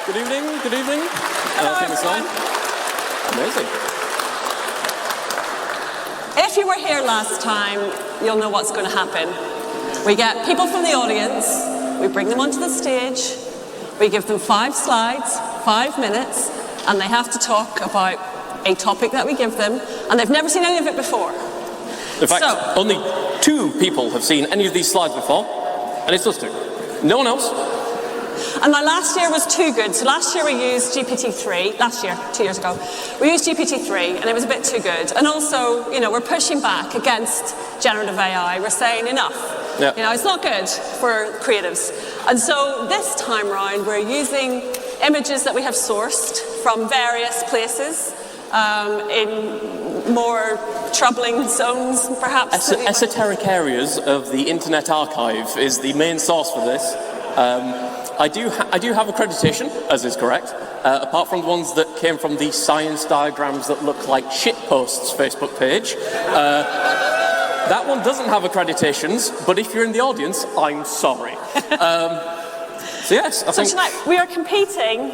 Good evening, good evening. Hello, everyone. Amazing. If you were here last time, you'll know what's going to happen. We get people from the audience, we bring them onto the stage, we give them 5 slides, 5 minutes, and they have to talk about a topic that we give them, and they've never seen any of it before. In fact, only 2 people have seen any of these slides before, and it's us 2. No one else. And my last year was too good. So last year we used GPT-3. Last year, 2 years ago, we used GPT-3, and it was a bit too good. And also, you know, we're pushing back against generative AI. We're saying enough. Yeah. You know, it's not good for creatives. And so this time round, we're using images that we have sourced from various places in more troubling zones, perhaps. Esoteric areas of the Internet Archive is the main source for this. I do have accreditation, as is correct, apart from the ones that came from the science diagrams that look like shitposts Facebook page. That one doesn't have accreditations, but if you're in the audience, I'm sorry. So yes, I think... tonight we are competing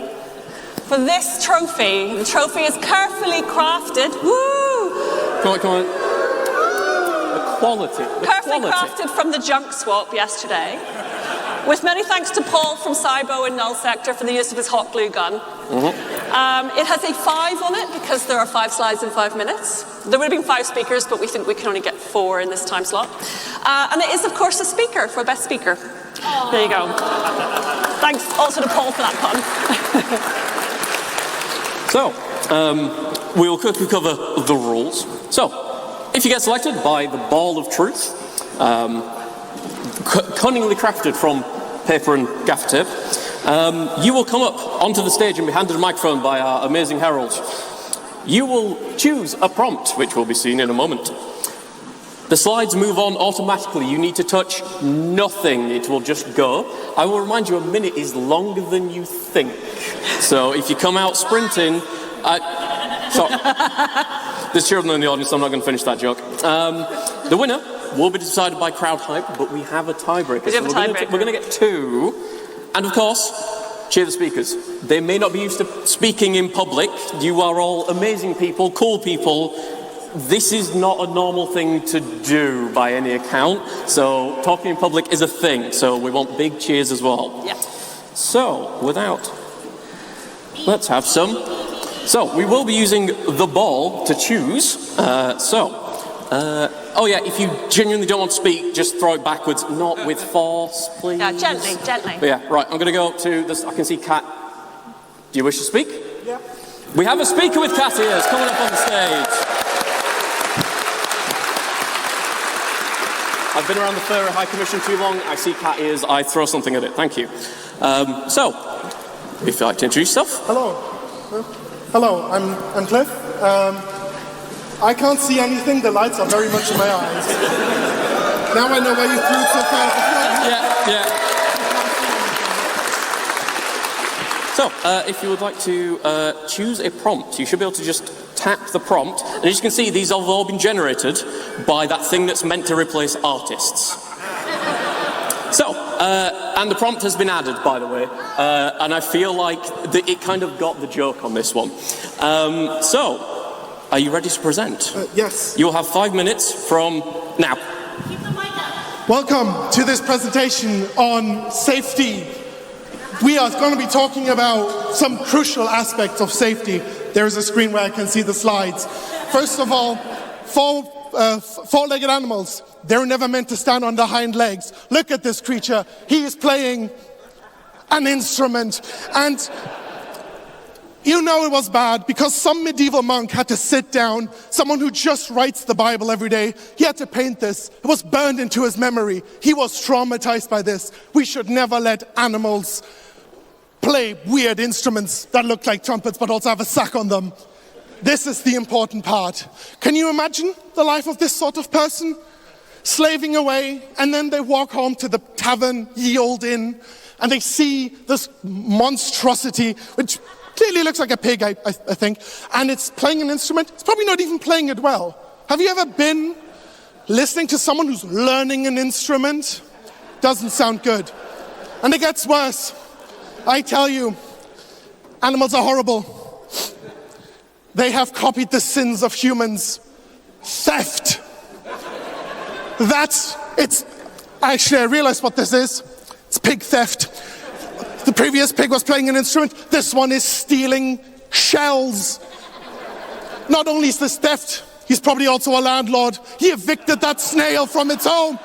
for this trophy. The trophy is carefully crafted. Woo! Come on. The quality. Carefully crafted from the junk swap yesterday. With many thanks to Paul from Cybo in Null Sector for the use of his hot glue gun. It has a 5 on it because there are 5 slides in 5 minutes. There would have been 5 speakers, but we think we can only get 4 in this time slot. And it is, of course, a speaker for Best Speaker. Aww. There you go. Thanks also to Paul for that pun. So, we'll quickly cover the rules. So, if you get selected by the Ball of Truth, cunningly crafted from paper and gaffer tape, you will come up onto the stage and be handed a microphone by our amazing heralds. You will choose a prompt, which will be seen in a moment. The slides move on automatically. You need to touch nothing. It will just go. I will remind you, a minute is longer than you think. So if you come out sprinting... Sorry. There's children in the audience, so I'm not going to finish that joke. The winner will be decided by crowd hype, but we have a tiebreaker. We have a tiebreaker. We're going to get 2. And of course, cheer the speakers. They may not be used to speaking in public. You are all amazing people, cool people. This is not a normal thing to do by any account. So talking in public is a thing. So we want big cheers as well. Yeah. So let's have some. So we will be using the ball to choose. Oh yeah, if you genuinely don't want to speak, just throw it backwards, not with force, please. Yeah, gently. But yeah, right, I'm going to go to this. I can see Kat. Do you wish to speak? Yeah. We have a speaker with cat ears coming up on the stage. I've been around the Furry High Commission too long. I see cat ears, I throw something at it. Thank you. So, if you'd like to introduce yourself. Hello, I'm Cliff. I can't see anything, the lights are very much in my eyes. Now I know why you threw it so far at the front. Yeah. So, if you would like to choose a prompt, you should be able to just tap the prompt. And as you can see, these have all been generated by that thing that's meant to replace artists. So, and the prompt has been added, by the way. And I feel like it kind of got the joke on this one. So, are you ready to present? Yes. You'll have 5 minutes from now. Welcome to this presentation on safety. We are going to be talking about some crucial aspects of safety. There is a screen where I can see the slides. First of all, four-legged animals, they're never meant to stand on their hind legs. Look at this creature. He is playing an instrument. And you know it was bad because some medieval monk had to sit down, someone who just writes the Bible every day, he had to paint this. It was burned into his memory. He was traumatized by this. We should never let animals play weird instruments that look like trumpets but also have a sack on them. This is the important part. Can you imagine the life of this sort of person? Slaving away, and then they walk home to the tavern, ye olde inn, and they see this monstrosity, which clearly looks like a pig, I think, and it's playing an instrument. It's probably not even playing it well. Have you ever been listening to someone who's learning an instrument? Doesn't sound good. And it gets worse. I tell you, Animals are horrible. They have copied the sins of humans. Theft. Actually, I realized what this is. It's pig theft. The previous pig was playing an instrument. This one is stealing shells. Not only is this theft, he's probably also a landlord. He evicted that snail from its home.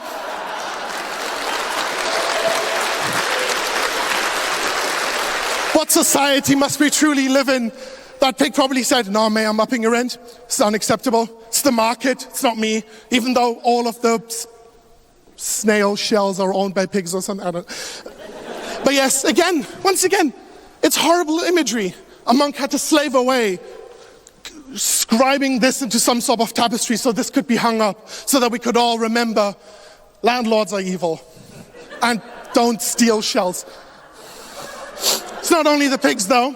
What society must we truly live in? That pig probably said, no, mate, I'm upping your rent. It's unacceptable. It's the market. It's not me. Even though all of the snail shells are owned by pigs or something. I don't. But yes, once again, it's horrible imagery. A monk had to slave away, scribing this into some sort of tapestry so this could be hung up, so that we could all remember landlords are evil and don't steal shells. It's not only the pigs, though.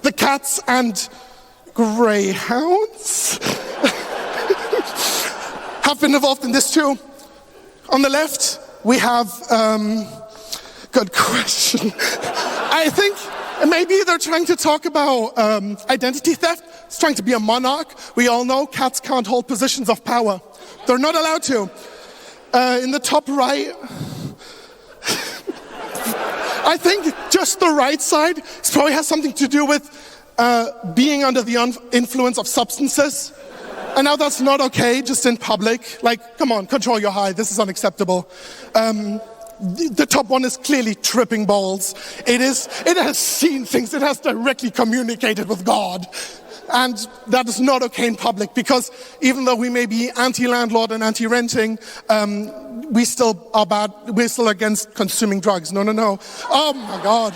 The cats and greyhounds have been involved in this too. On the left, we have, good question. I think maybe they're trying to talk about identity theft. It's trying to be a monarch. We all know cats can't hold positions of power. They're not allowed to. In the top right, I think just the right side probably has something to do with being under the influence of substances. And now that's not okay, just in public. Like, come on, control your high, this is unacceptable. The top one is clearly tripping balls. It has seen things, it has directly communicated with God. And that is not okay in public, because even though we may be anti-landlord and anti-renting, we still are bad, we're still against consuming drugs. No. Oh my God.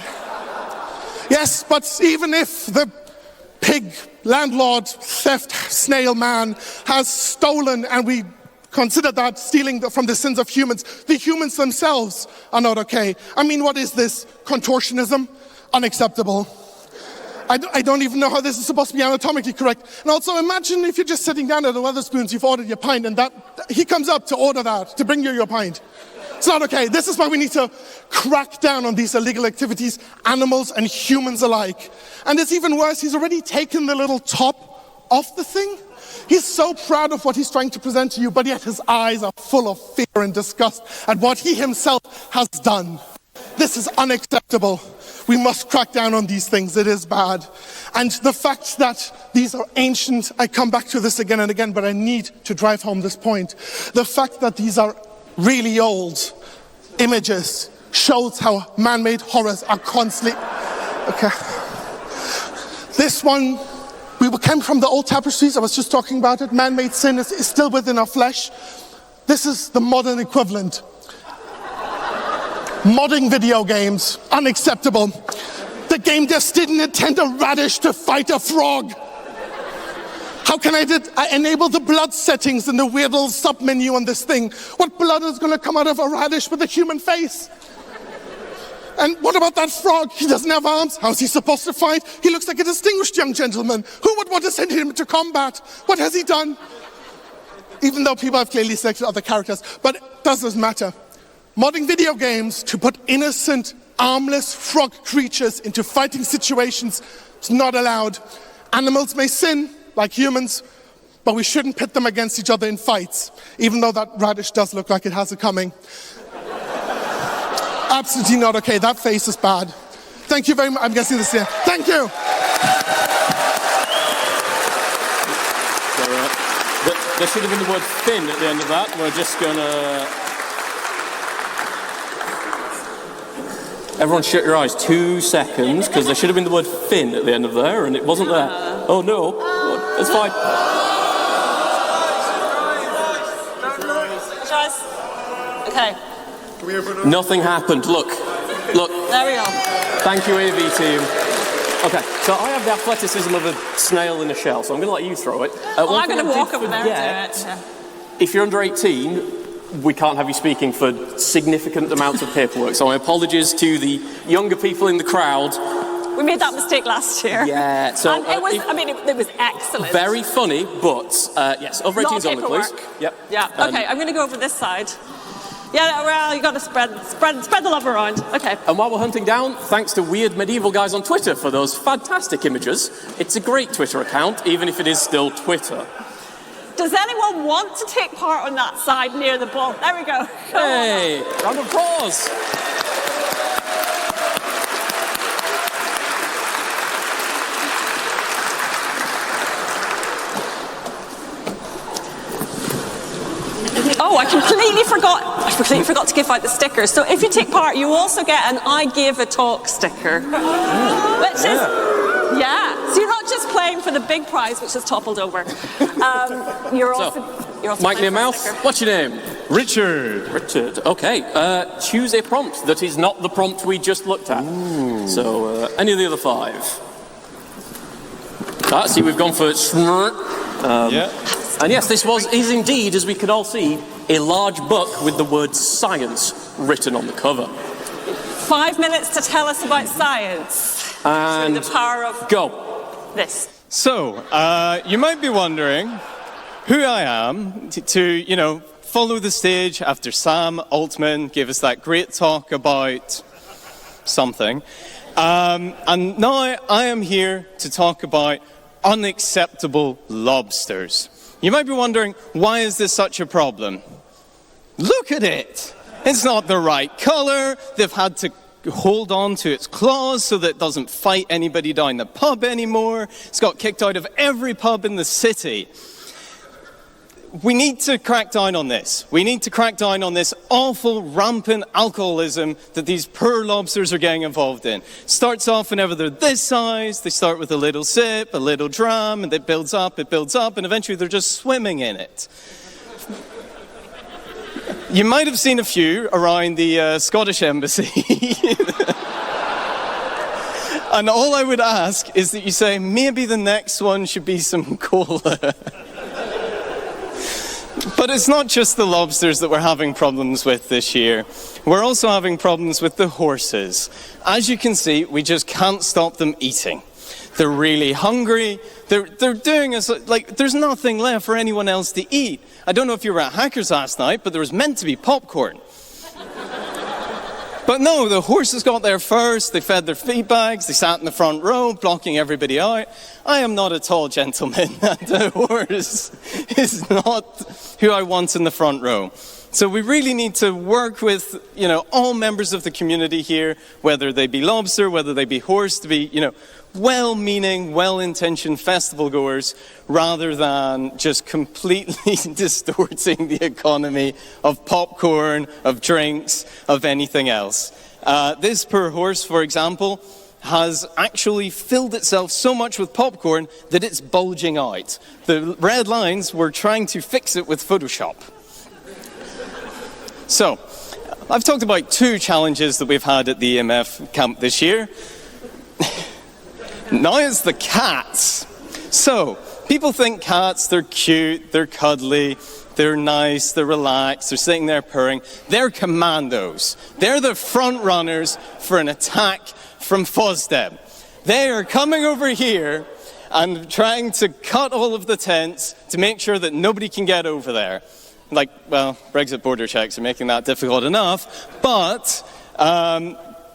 Yes, but even if the pig, landlord, theft, snail man has stolen, and we consider that stealing from the sins of humans, the humans themselves are not okay. I mean, what is this? Contortionism? Unacceptable. I don't even know how this is supposed to be anatomically correct. And also imagine if you're just sitting down at the Wetherspoons, you've ordered your pint, and he comes up to order that, to bring you your pint. It's not okay. This is why we need to crack down on these illegal activities, animals and humans alike. And it's even worse, he's already taken the little top off the thing. He's so proud of what he's trying to present to you, but yet his eyes are full of fear and disgust at what he himself has done. This is unacceptable. We must crack down on these things. It is bad. And the fact that these are ancient, I come back to this again and again, but I need to drive home this point. The fact that these are really old images shows how man-made horrors are constantly... Okay. This one, we came from the old tapestries. I was just talking about it. Man-made sin is still within our flesh. This is the modern equivalent. Modding video games, unacceptable. The game just didn't intend a radish to fight a frog. How can I enable the blood settings in the weird little sub-menu on this thing? What blood is going to come out of a radish with a human face? And what about that frog? He doesn't have arms. How's he supposed to fight? He looks like a distinguished young gentleman. Who would want to send him to combat? What has he done? Even though people have clearly selected other characters, but it doesn't matter. Modding video games to put innocent, armless frog creatures into fighting situations is not allowed. Animals may sin, like humans, but we shouldn't pit them against each other in fights, even though that radish does look like it has it coming. Absolutely not okay. That face is bad. Thank you very much. I'm guessing this here. Thank you. There should have been the word fin at the end of that. We're just going to... Everyone shut your eyes 2 seconds, because there should have been the word fin at the end of there, and it wasn't there. Oh no, it's fine. Okay. Nothing happened. Look. There we are. Thank you, AV team. Okay, so I have the athleticism of a snail in a shell, so I'm going to let you throw it. I'm going to walk over there and do it. Yeah. If you're under 18, we can't have you speaking for significant amounts of paperwork. So my apologies to the younger people in the crowd. We made that mistake last year. Yeah. So and it was excellent. Very funny, but yes, over 18s only, please. Yep. Yeah. Okay, I'm going to go over this side. Yeah, well, you got to spread the love around. Okay. And while we're hunting down, thanks to weird medieval guys on Twitter for those fantastic images. It's a great Twitter account, even if it is still Twitter. Does anyone want to take part on that side near the ball? There we go. Hey, round of applause. Oh, I completely forgot to give out the stickers. So if you take part, you also get an I Give a Talk sticker. Which is, yeah. So you're not just playing for the big prize, which is toppled over. You're also Mike near mouth, what's your name? Richard. Richard, okay. Choose a prompt that is not the prompt we just looked at. Ooh. So, any of the other five? See, we've gone for Yeah. And yes, this is indeed, as we could all see, a large book with the word science written on the cover. 5 minutes to tell us about science. And the power of this. So, you might be wondering who I am to follow the stage after Sam Altman gave us that great talk about something. And now I am here to talk about unacceptable lobsters. You might be wondering, why is this such a problem? Look at it. It's not the right color. They've had to hold on to its claws so that it doesn't fight anybody down the pub anymore. It's got kicked out of every pub in the city. We need to crack down on this. We need to crack down on this awful, rampant alcoholism that these poor lobsters are getting involved in. Starts off whenever they're this size, they start with a little sip, a little dram, and it builds up, and eventually they're just swimming in it. You might have seen a few around the Scottish Embassy. And all I would ask is that you say, maybe the next one should be some cola. But it's not just the lobsters that we're having problems with this year. We're also having problems with the horses. As you can see, we just can't stop them eating. They're really hungry. They're doing us like there's nothing left for anyone else to eat. I don't know if you were at Hackers last night, but there was meant to be popcorn. But no, the horses got there first, they fed their feed bags, they sat in the front row, blocking everybody out. I am not a tall gentleman, and the horse is not who I want in the front row. So we really need to work with, all members of the community here, whether they be lobster, whether they be horse, to be, well-meaning, well-intentioned festival goers, rather than just completely distorting the economy of popcorn, of drinks, of anything else. This poor horse, for example, has actually filled itself so much with popcorn that it's bulging out. The red lines, we're trying to fix it with Photoshop. So, I've talked about two challenges that we've had at the EMF camp this year. Now it's the cats. So, people think cats, they're cute, they're cuddly, they're nice, they're relaxed, they're sitting there purring. They're commandos. They're the front runners for an attack from FOSDEM. They are coming over here and trying to cut all of the tents to make sure that nobody can get over there. Brexit border checks are making that difficult enough, but,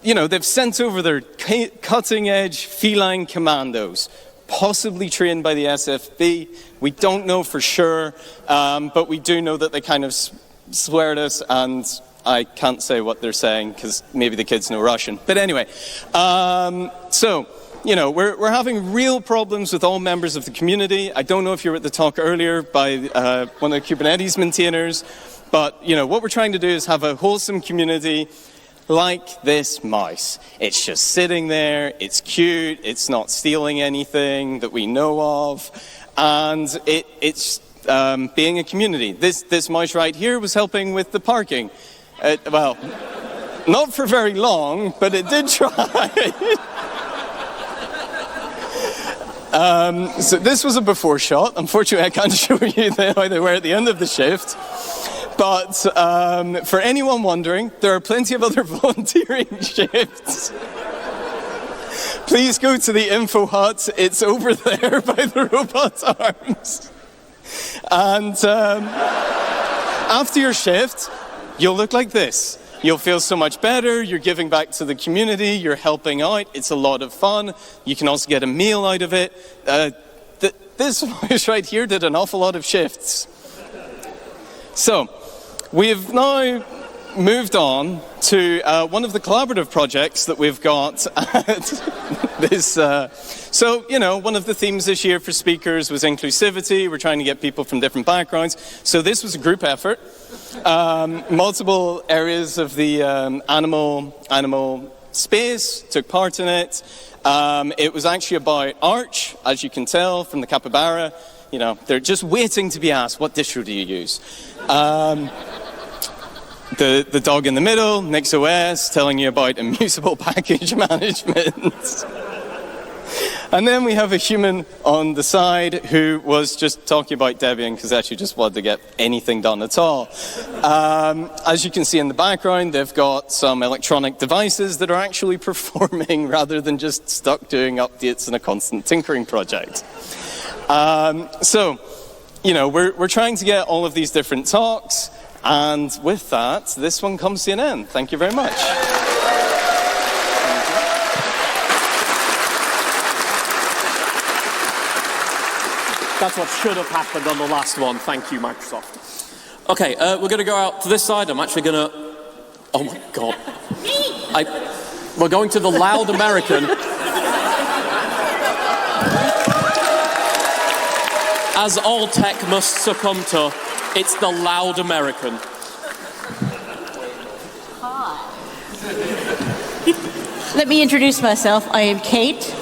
they've sent over their cutting-edge feline commandos, possibly trained by the SFB. We don't know for sure, but we do know that they kind of swear at us, and I can't say what they're saying because maybe the kids know Russian. But anyway, we're having real problems with all members of the community. I don't know if you were at the talk earlier by one of the Kubernetes maintainers, but, what we're trying to do is have a wholesome community like this mouse. It's just sitting there, it's cute, it's not stealing anything that we know of, and it's being a community. This mouse right here was helping with the parking. Not for very long, but it did try. So this was a before shot. Unfortunately, I can't show you how they were at the end of the shift. But for anyone wondering, there are plenty of other volunteering shifts. Please go to the info hut. It's over there by the robot arms. And after your shift, you'll look like this. You'll feel so much better, you're giving back to the community, you're helping out, it's a lot of fun. You can also get a meal out of it. This voice right here did an awful lot of shifts. So, we've now moved on to one of the collaborative projects that we've got at this. So, one of the themes this year for speakers was inclusivity. We're trying to get people from different backgrounds. So this was a group effort. Multiple areas of the animal space took part in it. It was actually about arch, as you can tell from the capybara. They're just waiting to be asked, what distro do you use? The dog in the middle, NixOS, telling you about immutable package management. And then we have a human on the side who was just talking about Debian because actually just wanted to get anything done at all. As you can see in the background, they've got some electronic devices that are actually performing rather than just stuck doing updates in a constant tinkering project. We're trying to get all of these different talks, and with that, this one comes to an end. Thank you very much. That's what should have happened on the last one. Thank you, Microsoft. Okay, we're going to go out to this side. I'm actually going to... Oh, my God. We're going to the loud American. As all tech must succumb to, it's the loud American. Hi. Let me introduce myself. I am Kate.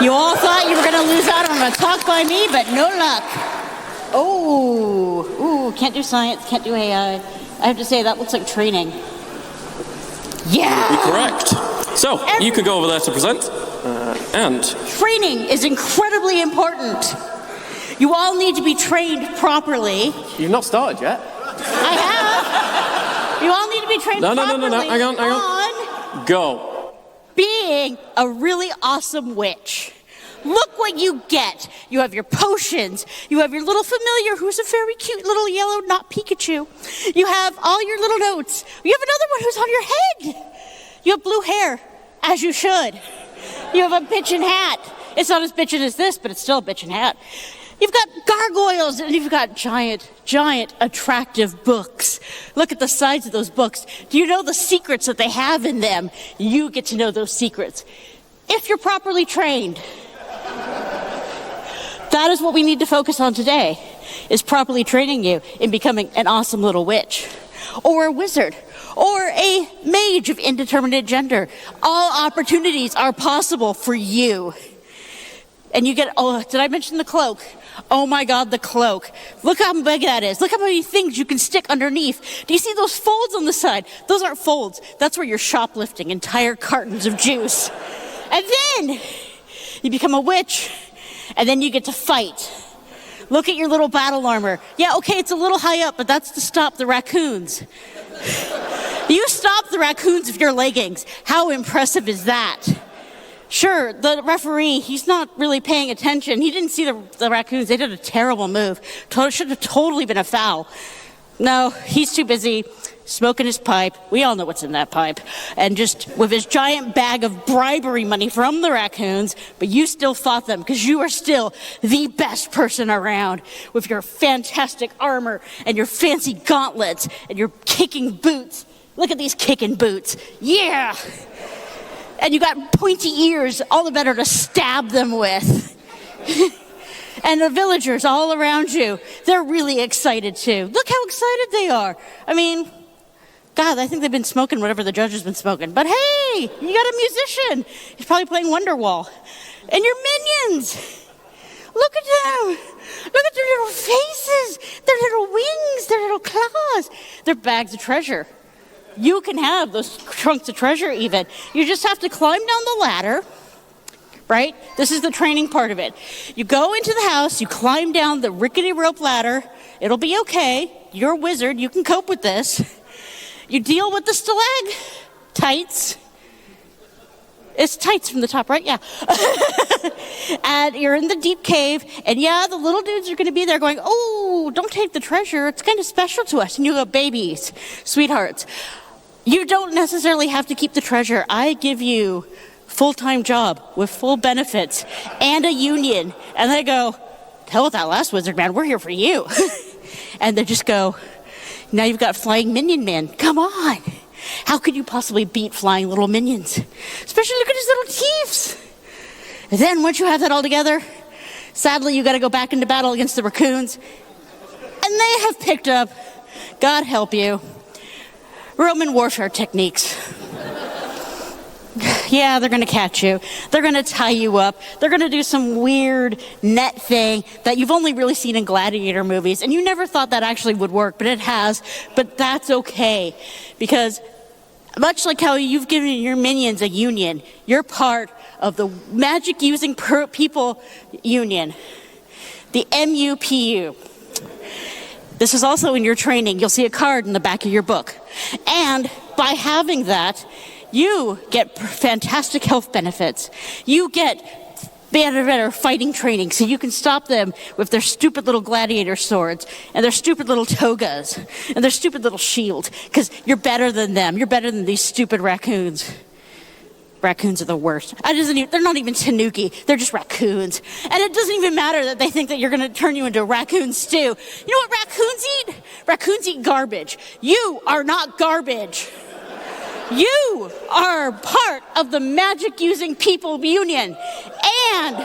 You all thought you were going to lose out on a talk by me, but no luck. Oh, can't do science, can't do AI. I have to say, that looks like training. Yeah! You're correct. So, you can go over there to present. And... Training is incredibly important. You all need to be trained properly. You've not started yet. I have. You all need to be trained properly. No. Hang on. Go. Being a really awesome witch. Look what you get. You have your potions. You have your little familiar who's a very cute little yellow, not Pikachu. You have all your little notes. You have another one who's on your head. You have blue hair, as you should. You have a bitchin' hat. It's not as bitchin' as this, but it's still a bitchin' hat. You've got gargoyles, and you've got giant, attractive books. Look at the sides of those books. Do you know the secrets that they have in them? You get to know those secrets. If you're properly trained. That is what we need to focus on today, is properly training you in becoming an awesome little witch, or a wizard, or a mage of indeterminate gender. All opportunities are possible for you. And you get, did I mention the cloak? Oh my God, the cloak. Look how big that is. Look how many things you can stick underneath. Do you see those folds on the side? Those aren't folds. That's where you're shoplifting entire cartons of juice. And then you become a witch, and then you get to fight. Look at your little battle armor. Yeah, okay, it's a little high up, but that's to stop the raccoons. You stop the raccoons with your leggings. How impressive is that? Sure, the referee, he's not really paying attention. He didn't see the raccoons. They did a terrible move. Should have totally been a foul. No, he's too busy smoking his pipe. We all know what's in that pipe. And just with his giant bag of bribery money from the raccoons, but you still fought them because you are still the best person around with your fantastic armor and your fancy gauntlets and your kicking boots. Look at these kicking boots. Yeah! And you got pointy ears, all the better to stab them with. And the villagers all around you, they're really excited too. Look how excited they are. I mean, God, I think they've been smoking whatever the judge has been smoking. But hey, you got a musician. He's probably playing Wonderwall. And your minions. Look at them. Look at their little faces, their little wings, their little claws. They're bags of treasure. You can have those trunks of treasure even. You just have to climb down the ladder, right? This is the training part of it. You go into the house, you climb down the rickety rope ladder. It'll be okay. You're a wizard. You can cope with this. You deal with the stalactites. It's tights from the top, right? Yeah. And you're in the deep cave, and yeah, the little dudes are going to be there going, oh, don't take the treasure. It's kind of special to us. And you go, babies, sweethearts, you don't necessarily have to keep the treasure. I give you full-time job with full benefits and a union. And they go, hell with that last wizard man. We're here for you. And they just go, now you've got flying minion man. Come on. How could you possibly beat flying little minions? Especially look at his little teeth. And then once you have that all together, sadly you got to go back into battle against the raccoons. And they have picked up, God help you, Roman warfare techniques. Yeah, they're going to catch you. They're going to tie you up. They're going to do some weird net thing that you've only really seen in gladiator movies. And you never thought that actually would work, but it has. But that's okay. Because much like how you've given your minions a union, you're part of the magic-using people union, the MUPU. This is also in your training. You'll see a card in the back of your book. And by having that, you get fantastic health benefits. You get better fighting training so you can stop them with their stupid little gladiator swords and their stupid little togas and their stupid little shield, because you're better than them. You're better than these stupid raccoons. Raccoons are the worst. They're not even tanuki. They're just raccoons. And it doesn't even matter that they think that you're going to turn you into a raccoon stew. You know what raccoons eat? Raccoons eat garbage. You are not garbage. You are part of the magic-using people union. And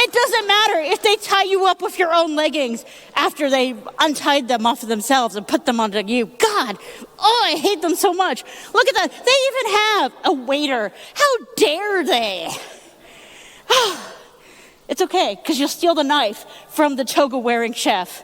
it doesn't matter if they tie you up with your own leggings after they untied them off of themselves and put them onto you. God, I hate them so much. Look at that. They even have a waiter. How dare they? It's okay, because you'll steal the knife from the toga-wearing chef.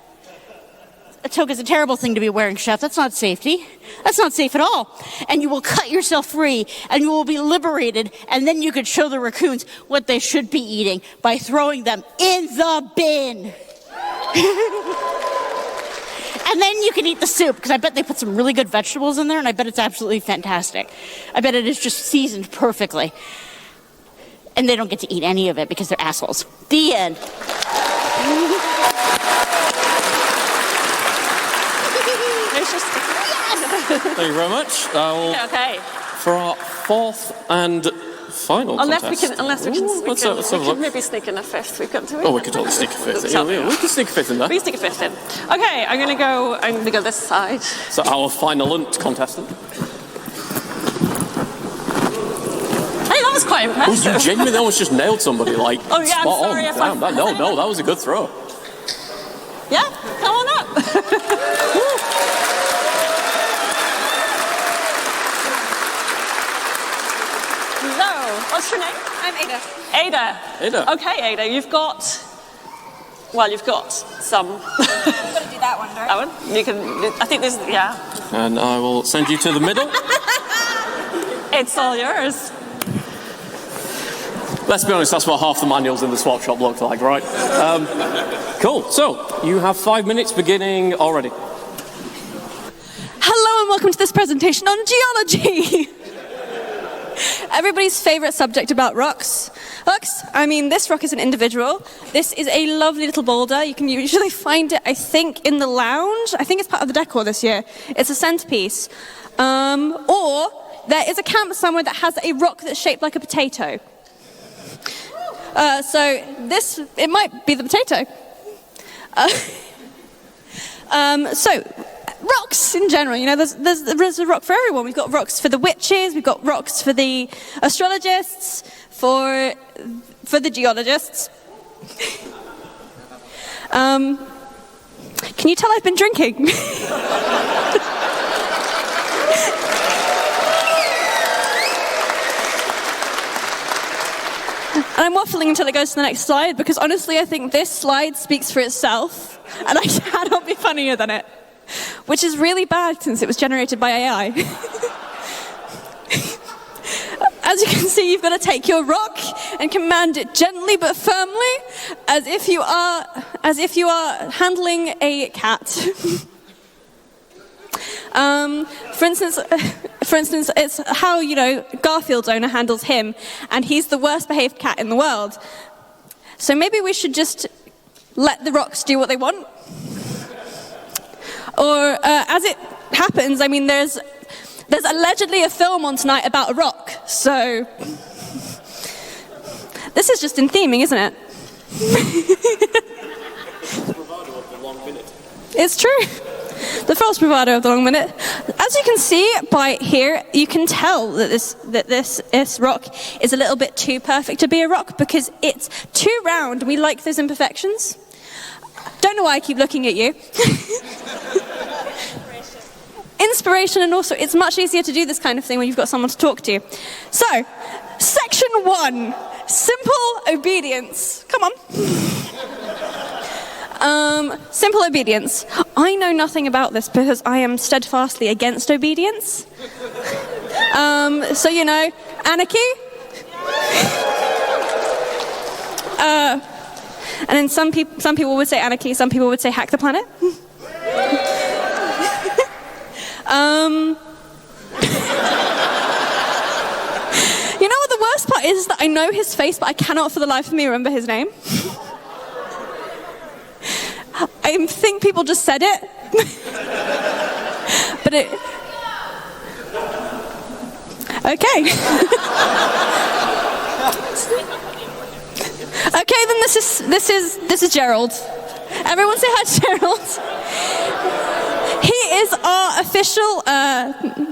A toga is a terrible thing to be wearing, chef. That's not safety. That's not safe at all. And you will cut yourself free, and you will be liberated, and then you could show the raccoons what they should be eating by throwing them in the bin. And then you can eat the soup, because I bet they put some really good vegetables in there, and I bet it's absolutely fantastic. I bet it is just seasoned perfectly. And they don't get to eat any of it because they're assholes. The end. Thank you very much. Okay. For our fourth and final contest. Unless we can maybe sneak in a fifth. We could do it. Oh, we could totally sneak a fifth in. Yeah, we can sneak a fifth in there. We can sneak a fifth in. Okay, I'm gonna go this side. So our final contestant. Hey, that was quite impressive. You genuinely almost just nailed somebody, like, oh yeah, spot I'm sorry on. Damn, no, that was a good throw. Yeah, come on up. What's your name? I'm Ada. Ada. Okay, Ada, you've got some. I'm gonna do that one, right? That one? You can, I think this is, yeah. And I will send you to the middle. It's all yours. Let's be honest, that's what half the manuals in the swap shop look like, right? Cool, so you have 5 minutes beginning already. Hello and welcome to this presentation on geology. Everybody's favorite subject about rocks. I mean, this rock is an individual. This is a lovely little boulder. You can usually find it, I think, in the lounge. I think it's part of the decor this year. It's a centerpiece. Or there is a camp somewhere that has a rock that's shaped like a potato. It might be the potato. Rocks in general, you know, there's a rock for everyone. We've got rocks for the witches, we've got rocks for the astrologists, for the geologists. Can you tell I've been drinking? And I'm waffling until it goes to the next slide, because honestly I think this slide speaks for itself, and I cannot be funnier than it. Which is really bad since it was generated by AI. As you can see, you've got to take your rock and command it gently but firmly, as if you are handling a cat. For For instance, it's how, Garfield's owner handles him, and he's the worst behaved cat in the world. So maybe we should just let the rocks do what they want? Or, as it happens, I mean, there's allegedly a film on tonight about a rock, so this is just in theming, isn't it? It's true. The false bravado of the long minute. As you can see by here, you can tell that this rock is a little bit too perfect to be a rock because it's too round. We like those imperfections. Don't know why I keep looking at you. Inspiration, and also it's much easier to do this kind of thing when you've got someone to talk to. So, section 1, simple obedience. Come on. Simple obedience. I know nothing about this because I am steadfastly against obedience. So, anarchy. And then some people would say anarchy, some people would say hack the planet. You know what the worst part is that I know his face, but I cannot for the life of me remember his name. I think people just said it. But it... Okay. Okay, then this is Gerald. Everyone say hi to Gerald. He is our official,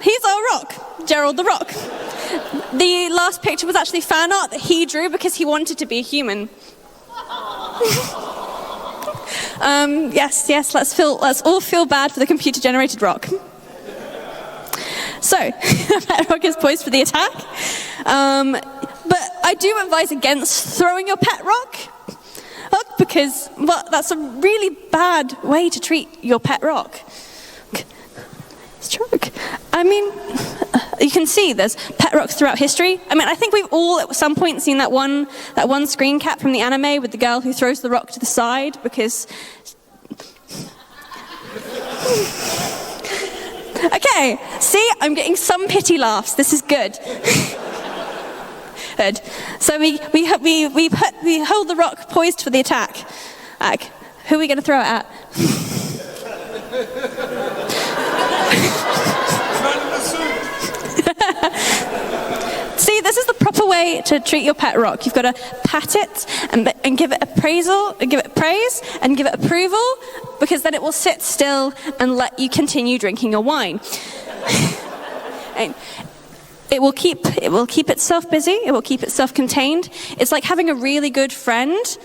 he's our rock, Gerald the Rock. The last picture was actually fan art that he drew because he wanted to be a human. Yes, let's all feel bad for the computer-generated rock. So, that rock is poised for the attack. But I do advise against throwing your pet rock. Because, well, that's a really bad way to treat your pet rock. Stroke. I mean, you can see there's pet rocks throughout history. I mean, I think we've all at some point seen that one screen cap from the anime with the girl who throws the rock to the side because... Okay, see, I'm getting some pity laughs. This is good. Good. So we hold the rock poised for the attack. Who are we going to throw it at? See, this is the proper way to treat your pet rock. You've got to pat it and give it appraisal, and give it praise, and give it approval, because then it will sit still and let you continue drinking your wine. And it will keep itself busy. It will keep itself contained. It's like having a really good friend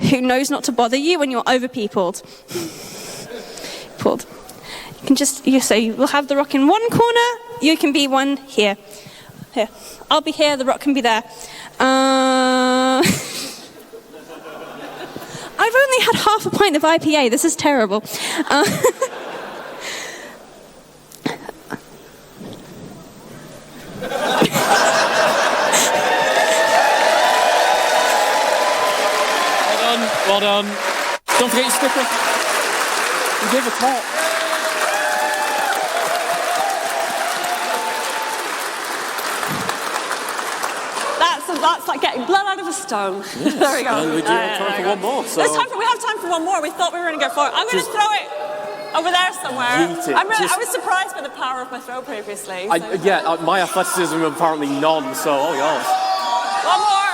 who knows not to bother you when you're overpeopled. You can just, we'll have the rock in one corner. You can be one here. Here, I'll be here. The rock can be there. I've only had half a pint of IPA. This is terrible. Well done. Don't forget your sticker. You gave a talk. That's like getting blood out of a stone. Yes. There we go. And we do have time for one more. So. We have time for one more. We thought we were going to go forward. I'm going to throw it over there somewhere. I was surprised by the power of my throw previously. So. My athleticism apparently none, so all yours. One more.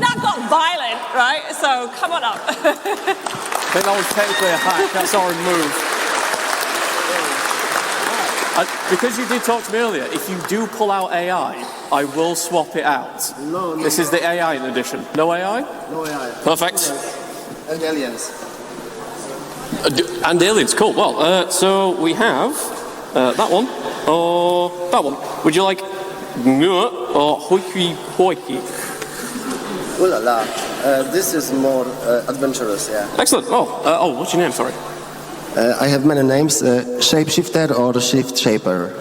That got violent, right? So come on up. I think that was technically a hack. That's our move. Because you did talk to me earlier, if you do pull out AI, I will swap it out. No. This is the AI edition. No AI? No AI. Perfect. And aliens. And aliens, cool. Well, so we have that one, or that one. Would you like or hoiki hoiki? Ooh la la. This is more adventurous, yeah. Excellent. What's your name? Sorry. I have many names, shapeshifter or shift shaper.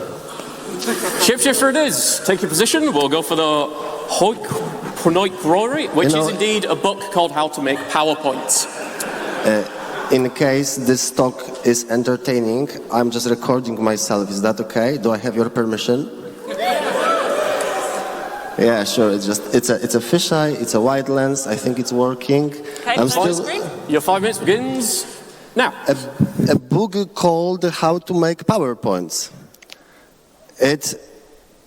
Shapeshifter it is. Take your position. We'll go for the Hoik Pronoik Rory, which is indeed a book called How to Make PowerPoints. In case this talk is entertaining, I'm just recording myself. Is that okay? Do I have your permission? Yeah, sure. It's a fisheye. It's a wide lens. I think it's working. Okay, I'm screen. Your 5 minutes begins now. a book called How to Make PowerPoints. It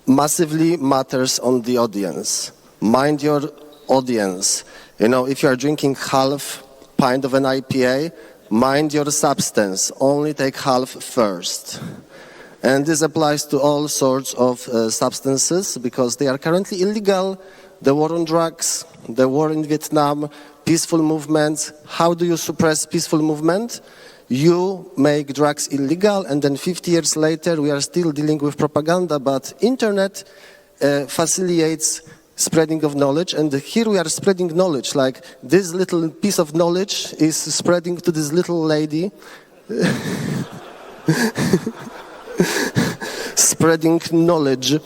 massively matters on the audience. Mind your audience. You know, if you are drinking half pint of an IPA, mind your substance. Only take half first. And this applies to all sorts of substances because they are currently illegal. The war on drugs, the war in Vietnam, peaceful movements. How do you suppress peaceful movement? You make drugs illegal, and then 50 years later we are still dealing with propaganda, but internet facilitates spreading of knowledge, and here we are spreading knowledge, like this little piece of knowledge is spreading to this little lady. Spreading knowledge,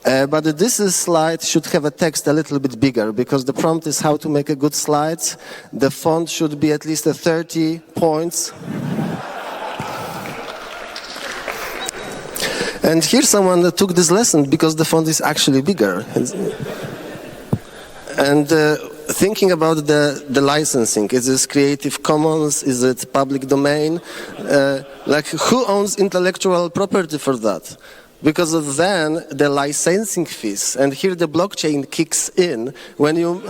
but this slide should have a text a little bit bigger because the prompt is how to make a good slide. The font should be at least 30 points. And here someone took this lesson because the font is actually bigger. And thinking about the licensing, is this Creative Commons, is it public domain? Like who owns intellectual property for that? Because then the licensing fees, and here the blockchain kicks in when you...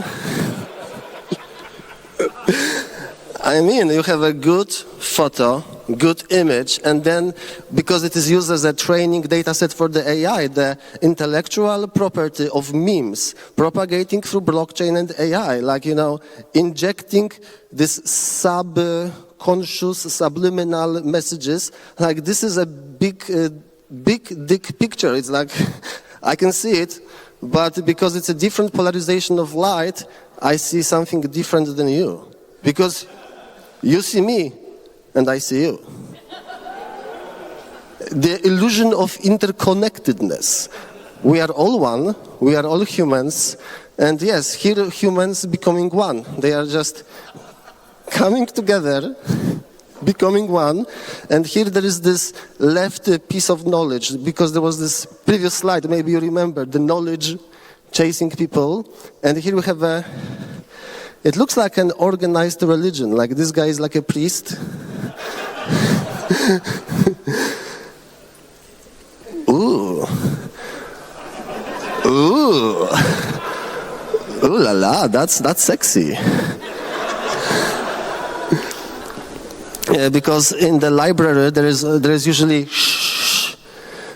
I mean, you have a good photo, good image, and then because it is used as a training data set for the AI, the intellectual property of memes propagating through blockchain and AI, like, you know, injecting this subconscious, subliminal messages, like this is a big dick picture. It's like, I can see it, but because it's a different polarization of light, I see something different than you. Because you see me, and I see you. The illusion of interconnectedness. We are all one, we are all humans, and yes, here humans becoming one. They are just coming together, becoming one, and here there is this left piece of knowledge, because there was this previous slide, maybe you remember, the knowledge chasing people, and here we have a... It looks like an organized religion, like this guy is like a priest. Ooh. Ooh. Ooh la la, that's sexy. Yeah, because in the library there is usually shh.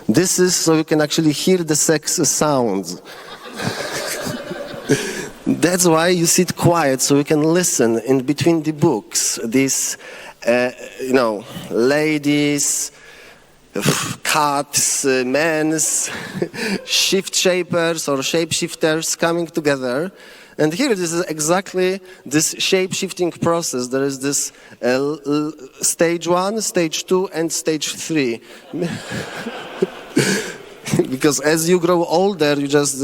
This is so you can actually hear the sex sounds. That's why you sit quiet, so you can listen in between the books. These, you know, ladies, cats, men's, shift shapers or shapeshifters coming together. And here this is exactly this shape-shifting process. There is this stage 1, stage 2, and stage 3. Because as you grow older, you just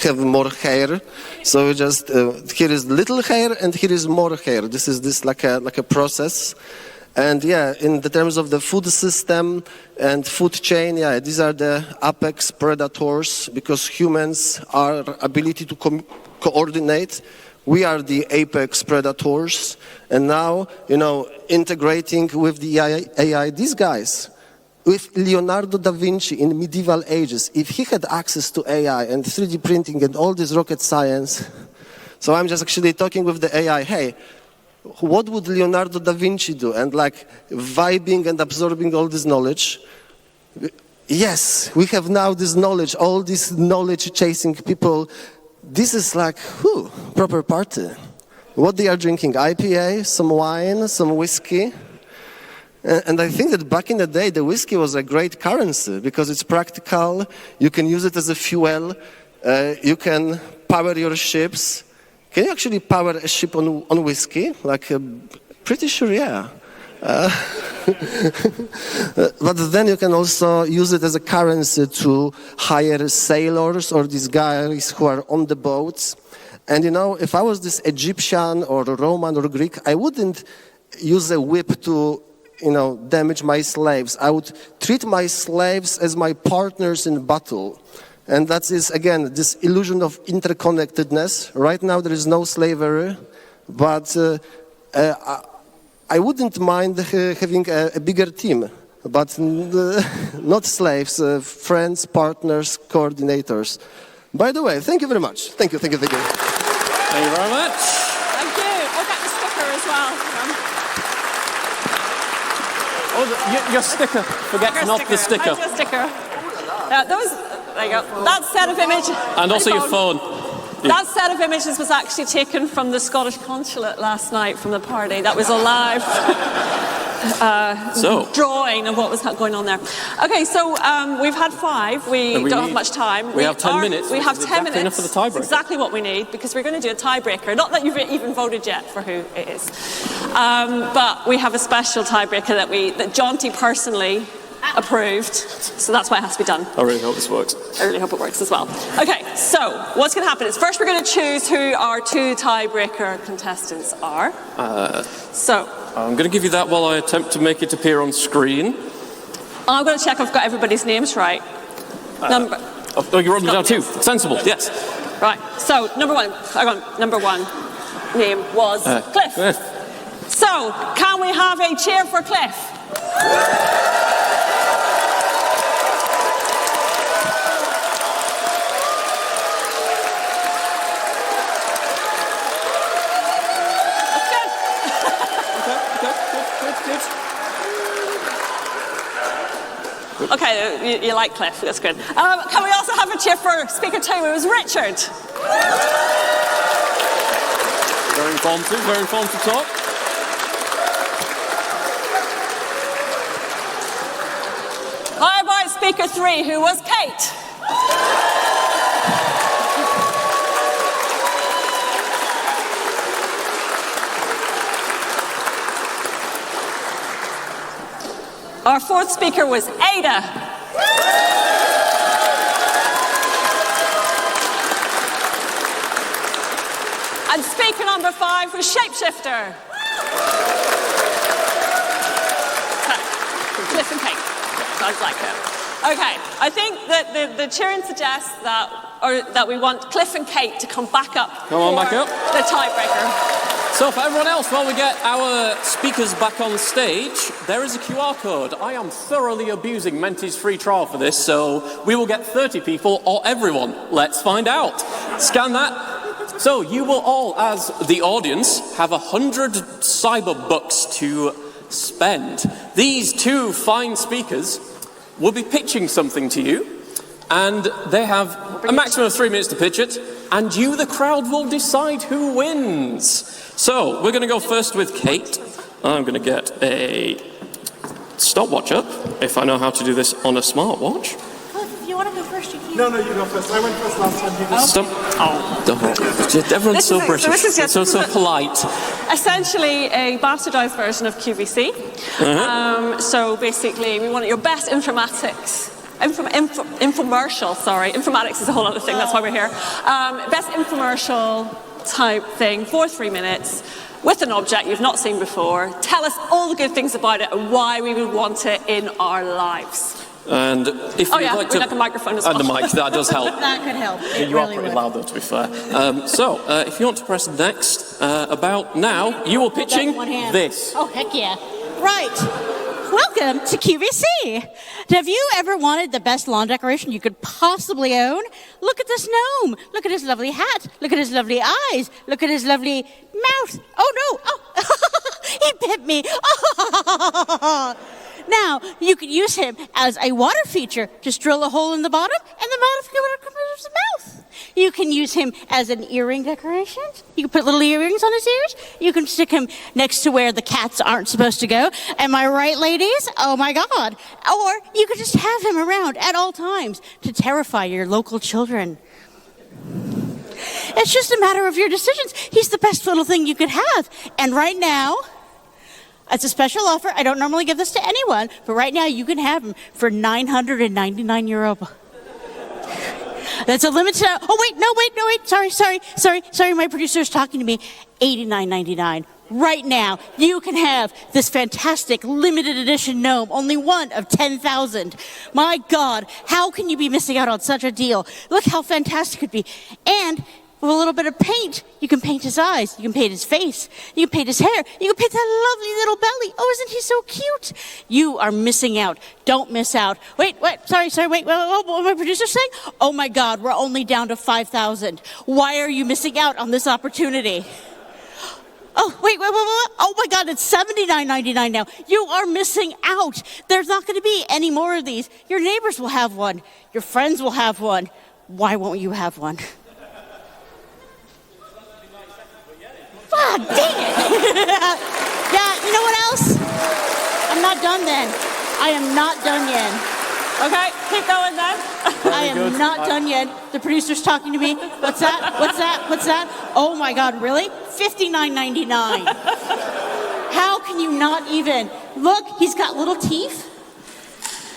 have more hair. So you just here is little hair and here is more hair. This is like a process. And yeah, in the terms of the food system and food chain, yeah, these are the apex predators because humans are ability to coordinate. We are the apex predators. And now, you know, integrating with the AI these guys. With Leonardo da Vinci in medieval ages, if he had access to AI and 3D printing and all this rocket science, so I'm just actually talking with the AI, hey, what would Leonardo da Vinci do? And like vibing and absorbing all this knowledge. Yes, we have now this knowledge, all this knowledge chasing people. This is like, whew, proper party. What they are drinking, IPA, some wine, some whiskey. And I think that back in the day, the whiskey was a great currency because it's practical. You can use it as a fuel. You can power your ships. Can you actually power a ship on whiskey? Like, pretty sure, yeah. But then you can also use it as a currency to hire sailors or these guys who are on the boats. And you know, if I was this Egyptian or Roman or Greek, I wouldn't use a whip to, damage my slaves. I would treat my slaves as my partners in battle. And that is, again, this illusion of interconnectedness. Right now there is no slavery, but I wouldn't mind having a bigger team, but not slaves, friends, partners, coordinators. By the way, thank you very much. Thank you. Thank you very much. Thank you. I'll get the sticker as well. Your sticker. Forget not the sticker. Your sticker. There you go. That set of images. And also your phone. That set of images was actually taken from the Scottish consulate last night from the party. That was a live drawing of what was going on there. Okay, so we've had 5. We don't have much time. We have 10 minutes. We have 10 exactly minutes. Enough for the tiebreaker. Exactly what we need, because we're going to do a tiebreaker. Not that you've even voted yet for who it is. But we have a special tiebreaker that Jonty personally approved, so that's why it has to be done. I really hope this works. I really hope it works as well. Okay, so what's going to happen is first we're going to choose who our 2 tiebreaker contestants are. I'm going to give you that while I attempt to make it appear on screen. I'm going to check I've got everybody's names right. You're on down 2. Sensible, yes. Right, so number 1 name was Cliff. So, can we have a cheer for Cliff? Okay, you like Cliff, that's good. Can we also have a cheer for speaker 2, it was Richard? Very informative talk. How about speaker 3, who was Kate? Our 4th speaker was Ada. And speaker number 5 was Shapeshifter. Cliff and Kate. Sounds like it. Okay, I think that the cheering suggests that we want Cliff and Kate to come back up. The tiebreaker. So for everyone else, while we get our speakers back on stage, there is a QR code. I am thoroughly abusing Menti's free trial for this, so we will get 30 people or everyone. Let's find out. Scan that. So you will all, as the audience, have 100 cyber bucks to spend. These 2 fine speakers will be pitching something to you, and they have a maximum of 3 minutes to pitch it, and you, the crowd, will decide who wins. So, we're going to go first with Kate. I'm going to get a stopwatch up, if I know how to do this on a smartwatch. Cliff, if you want to go first, you can. No, you go first. I went first last time. Stop. Oh, everyone's so British. So polite. Essentially a bastardized version of QVC. So basically, we want your best informatics. Infomercial, sorry. Informatics is a whole other thing, that's why we're here. Best infomercial type thing for 3 minutes with an object you've not seen before. Tell us all the good things about it and why we would want it in our lives. And if you'd like to... we'd like a microphone as well. And the mic, that does help. That could help. You are pretty loud though, to be fair. If you want to press next, about now, you are pitching this. Oh, heck yeah. Right. Welcome to QVC. Have you ever wanted the best lawn decoration you could possibly own? Look at this gnome. Look at his lovely hat. Look at his lovely eyes. Look at his lovely mouth. Oh, no. Oh, he bit me. Oh. Now, you could use him as a water feature. Just drill a hole in the bottom, and the water can come out of his mouth. You can use him as an earring decoration. You can put little earrings on his ears. You can stick him next to where the cats aren't supposed to go. Am I right, ladies? Oh, my God. Or you could just have him around at all times to terrify your local children. It's just a matter of your decisions. He's the best little thing you could have. And right now... it's a special offer. I don't normally give this to anyone, but right now you can have them for €999. That's a limited. Oh wait, no wait. Sorry. My producer is talking to me. $89.99. right now, you can have this fantastic limited edition gnome, only one of 10,000. My God, how can you be missing out on such a deal? Look how fantastic it could be. And with a little bit of paint, you can paint his eyes, you can paint his face, you can paint his hair, you can paint that lovely little belly. Oh, isn't he so cute? You are missing out. Don't miss out. Wait, sorry, wait, what my producer saying? Oh my God, we're only down to 5,000. Why are you missing out on this opportunity? Oh, wait, oh my God, it's $79.99 now. You are missing out. There's not going to be any more of these. Your neighbors will have one. Your friends will have one. Why won't you have one? Ah, dang it. Yeah, you know what else? I'm not done then. I am not done yet. Okay, keep going then. I am not done yet. The producer's talking to me. What's that? Oh my God, really? $59.99. How can you not even? Look, he's got little teeth.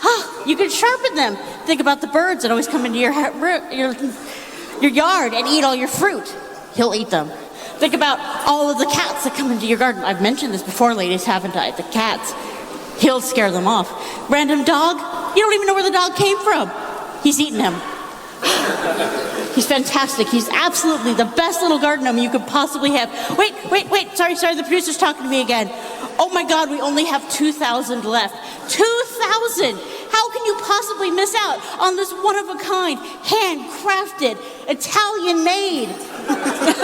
Oh, you can sharpen them. Think about the birds that always come into your yard and eat all your fruit. He'll eat them. Think about all of the cats that come into your garden. I've mentioned this before, ladies, haven't I? The cats. He'll scare them off. Random dog, you don't even know where the dog came from. He's eating him. He's fantastic. He's absolutely the best little garden gnome you could possibly have. Wait. Sorry, the producer's talking to me again. Oh my God, we only have 2,000 left. 2,000! How can you possibly miss out on this one-of-a-kind, handcrafted, Italian-made?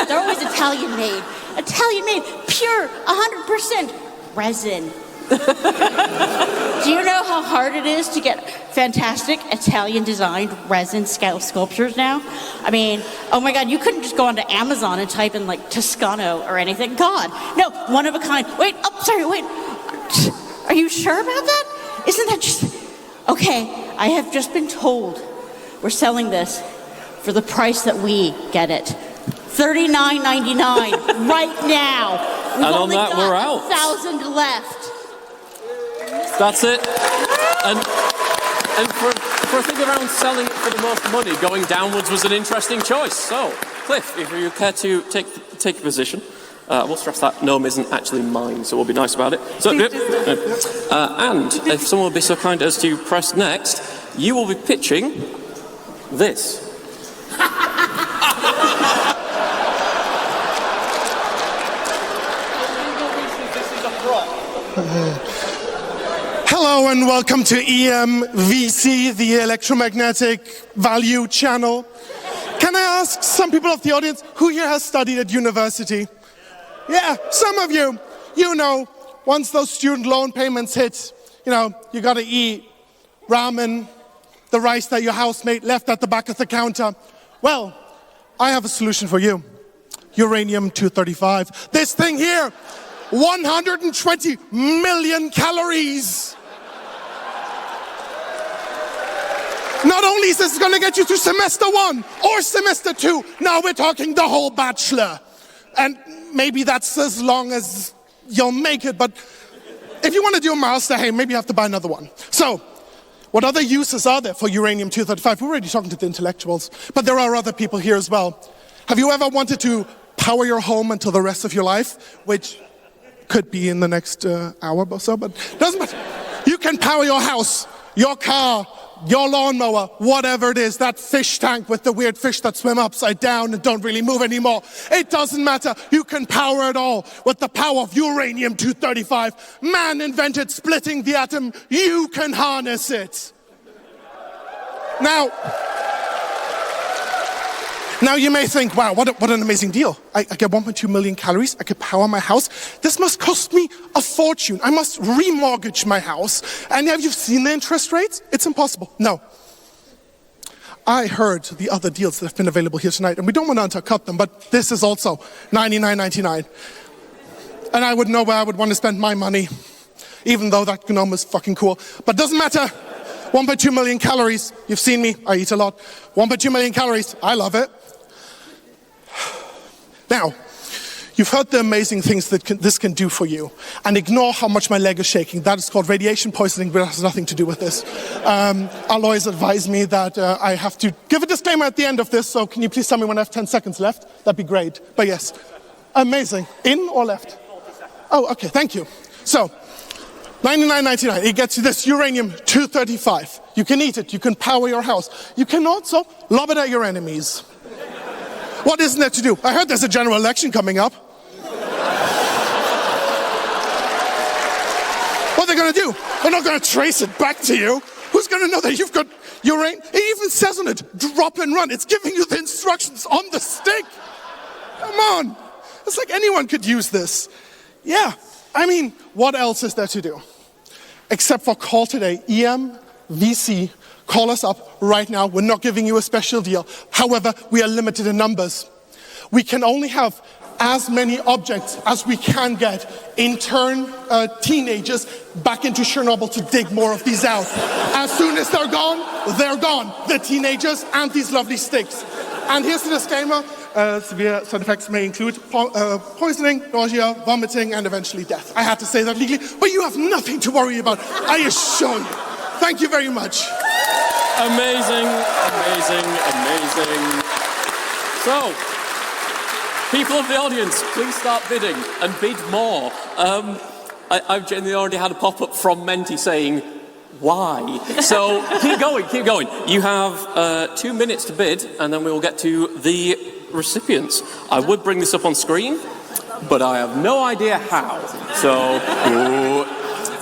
They're always Italian-made. Italian-made, pure, 100% resin. Do you know how hard it is to get fantastic Italian-designed resin sculptures now? I mean, oh my God, you couldn't just go onto Amazon and type in like Toscano or anything. God, no, one of a kind. Wait. Are you sure about that? Isn't that just... Okay, I have just been told we're selling this for the price that we get it. $39.99 right now. We've and on only that, got we're out. 1,000 left. That's it. And for a thing around selling it for the most money, going downwards was an interesting choice. So, Cliff, if you care to take a position, we'll stress that gnome isn't actually mine, so we'll be nice about it. So, and if someone will be so kind as to press next, you will be pitching this. Hello and welcome to EMVC, the Electromagnetic Value Channel. Can I ask some people of the audience who here has studied at university? Yeah, some of you. You know, once those student loan payments hit, you gotta eat ramen, the rice that your housemate left at the back of the counter. Well, I have a solution for you. Uranium-235. This thing here, 120 million calories. Not only is this going to get you through semester 1 or semester 2, now we're talking the whole bachelor. And maybe that's as long as you'll make it, but if you want to do a master, hey, maybe you have to buy another one. So, what other uses are there for uranium-235? We're already talking to the intellectuals, but there are other people here as well. Have you ever wanted to power your home until the rest of your life, which could be in the next hour or so, but doesn't matter. You can power your house, your car, your lawnmower, whatever it is, that fish tank with the weird fish that swim upside down and don't really move anymore. It doesn't matter. You can power it all with the power of uranium-235. Man invented splitting the atom. You can harness it. Now you may think, wow, what an amazing deal. I get 1.2 million calories. I could power my house. This must cost me a fortune. I must remortgage my house. And have you seen the interest rates? It's impossible. No. I heard the other deals that have been available here tonight, and we don't want to undercut them, but this is also $99.99. And I would know where I would want to spend my money, even though that gnome is fucking cool. But it doesn't matter. 1.2 million calories. You've seen me. I eat a lot. 1.2 million calories. I love it. Now, you've heard the amazing things that this can do for you. And ignore how much my leg is shaking. That is called radiation poisoning, but it has nothing to do with this. Our lawyers advise me that I have to give a disclaimer at the end of this, so can you please tell me when I have 10 seconds left? That'd be great. But yes, amazing. In or left? Oh, okay, thank you. So, $99.99, it gets you this uranium-235. You can eat it, you can power your house. You can also lob it at your enemies. What isn't there to do? I heard there's a general election coming up. What are they going to do? They're not going to trace it back to you. Who's going to know that you've got uranium? It even says on it, drop and run. It's giving you the instructions on the stick. Come on. It's like anyone could use this. Yeah, I mean, what else is there to do? Except for call today, EMVC. Call us up right now. We're not giving you a special deal. However, we are limited in numbers. We can only have as many objects as we can get, intern teenagers back into Chernobyl to dig more of these out. As soon as they're gone, the teenagers and these lovely sticks. And here's the disclaimer, severe side effects may include poisoning, nausea, vomiting, and eventually death. I had to say that legally, but you have nothing to worry about, I assure you. Thank you very much. Amazing, amazing, amazing. So, people of the audience, please start bidding and bid more. I've generally already had a pop-up from Menti saying, why? So keep going, keep going. You have 2 minutes to bid, and then we will get to the recipients. I would bring this up on screen, but I have no idea how. So,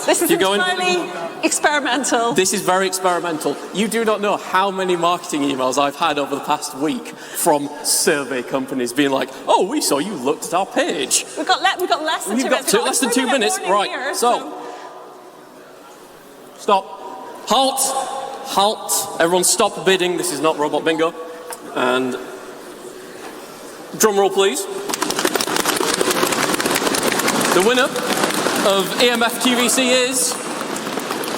this is keep going. entirely experimental. This is very experimental. You do not know how many marketing emails I've had over the past week from survey companies being like, oh, we saw you looked at our page. We've got less than 2 minutes. Less than 2 minutes, right. Here, so, stop. Halt. Halt. Everyone stop bidding. This is not Robot Bingo. And drum roll, please. The winner of EMF QVC is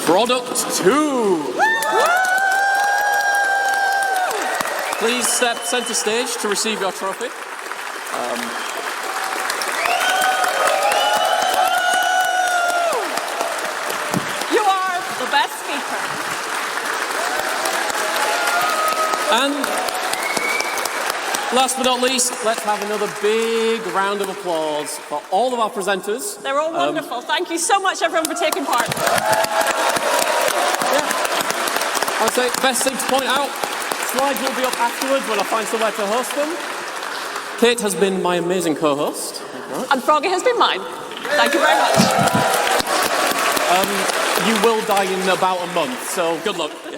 Product 2. Please step center stage to receive your trophy. You are the best speaker. And last but not least, let's have another big round of applause for all of our presenters. They're all wonderful. Thank you so much, everyone, for taking part. I'd say best thing to point out, slides will be up afterwards when I find somewhere to host them. Kate has been my amazing co-host. And Froggatt has been mine. Thank you very much. You will die in about a month, so good luck. Yeah.